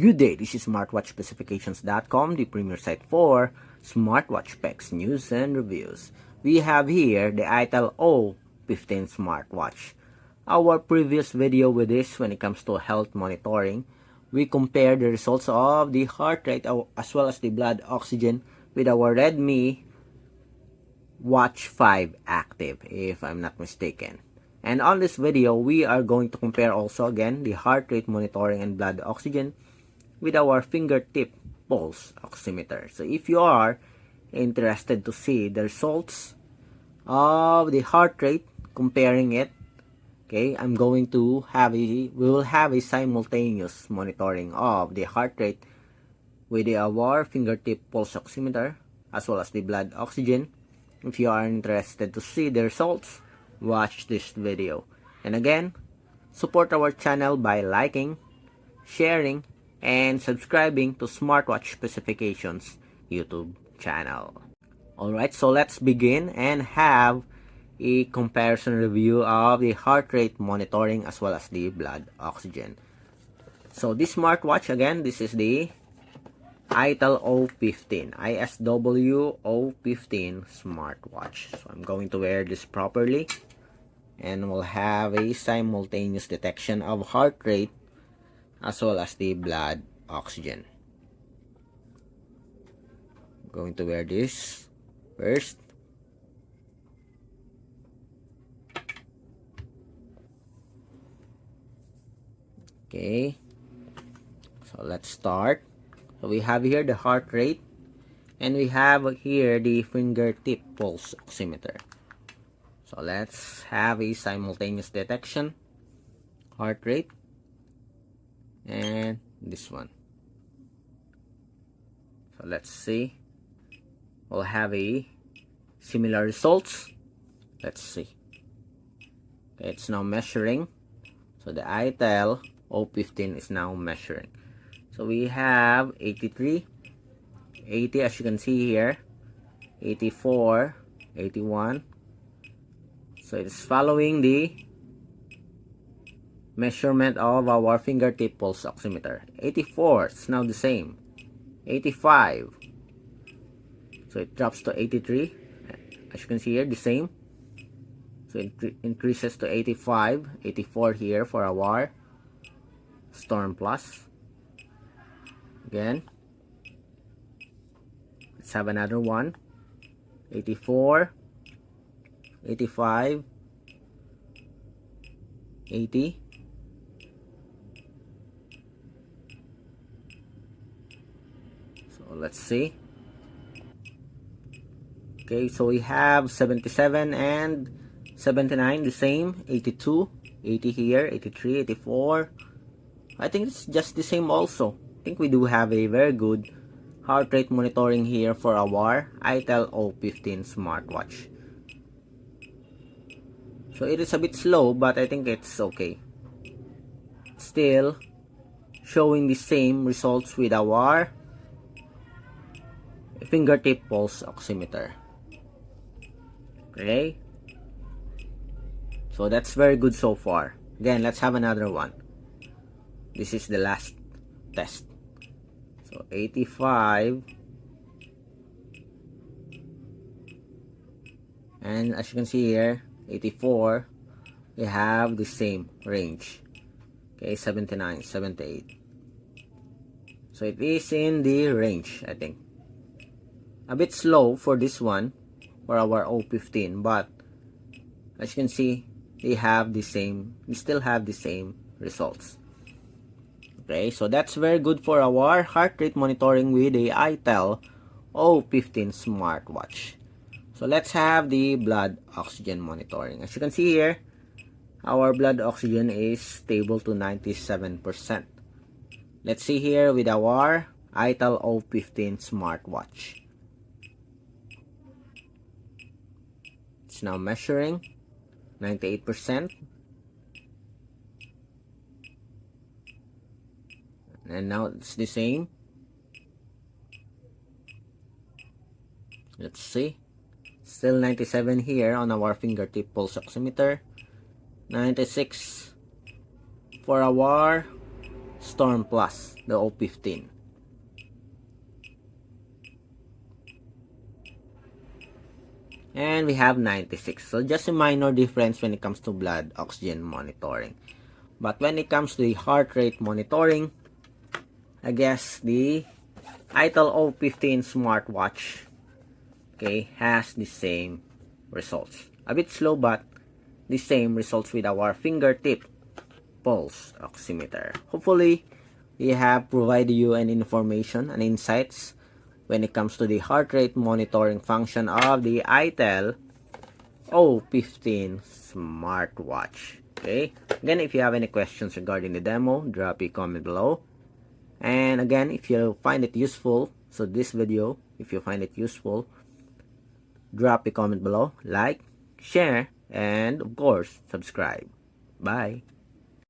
Good day, this is smartwatchspecifications.com, the premier site for smartwatch specs, news, and reviews. We have here the iTel O15 Smartwatch. Our previous video with this, when it comes to health monitoring, we compared the results of the heart rate as well as the blood oxygen with our Redmi Watch 5 Active, if I'm not mistaken. And on this video, we are going to compare also again the heart rate monitoring and blood oxygen with our fingertip pulse oximeter. So if you are interested to see the results of the heart rate, comparing it, okay, I'm going to we will have a simultaneous monitoring of the heart rate with our fingertip pulse oximeter as well as the blood oxygen. If you are interested to see the results, watch this video. And again, support our channel by liking, sharing, and subscribing to Smartwatch Specifications YouTube channel. Alright, so let's begin and have a comparison review of the heart rate monitoring as well as the blood oxygen. So this smartwatch, again, this is the iTel O15, ISW O15 Smartwatch. So I'm going to wear this properly and we'll have a simultaneous detection of heart rate as well as the blood oxygen. I'm going to wear this first. Okay, so let's start. So we have here the heart rate and we have here the fingertip pulse oximeter. So let's have a simultaneous detection, heart rate, and this one. So let's see, we'll have a similar results. Let's see. Okay, it's now measuring. So the iTel O15 is now measuring. So we have 83, 80 as you can see here, 84, 81. So it's following the measurement of our fingertip pulse oximeter. 84, it's now the same. 85, so it drops to 83, as you can see here, the same. So it increases to 85, 84 here for our Storm Plus. Again, let's have another one. 84, 85, 80. So let's see. Okay, so we have 77 and 79, the same. 82, 80 here, 83, 84. I think it's just the same also. I think we do have a very good heart rate monitoring here for our iTel O15 Smartwatch. So it is a bit slow, but I think it's okay. Still showing the same results with our fingertip pulse oximeter. Okay, so that's very good so far. Again, let's have another one. This is the last test. So 85, and as you can see here, 84, we have the same range. Okay, 79, 78. So it is in the range, I think. A bit slow for this one, for our O15, but as you can see, we still have the same results. Okay, so that's very good for our heart rate monitoring with the iTel O15 Smartwatch. So let's have the blood oxygen monitoring. As you can see here, our blood oxygen is stable to 97%. Let's see here with our iTel O15 Smartwatch. It's now measuring 98%. And now it's the same. Let's see. Still 97 here on our fingertip pulse oximeter. 96 for our Storm Plus, the O15. And we have 96. So just a minor difference when it comes to blood oxygen monitoring. But when it comes to the heart rate monitoring, I guess the iTel O15 Smartwatch, okay, has the same results. A bit slow, but the same results with our fingertip pulse oximeter. Hopefully, we have provided you an information and insights when it comes to the heart rate monitoring function of the iTel O15 Smartwatch. Okay, again, if you have any questions regarding the demo, drop a comment below. And again, if you find it useful, so this video, if you find it useful, drop a comment below, like, share, and of course, subscribe. Bye.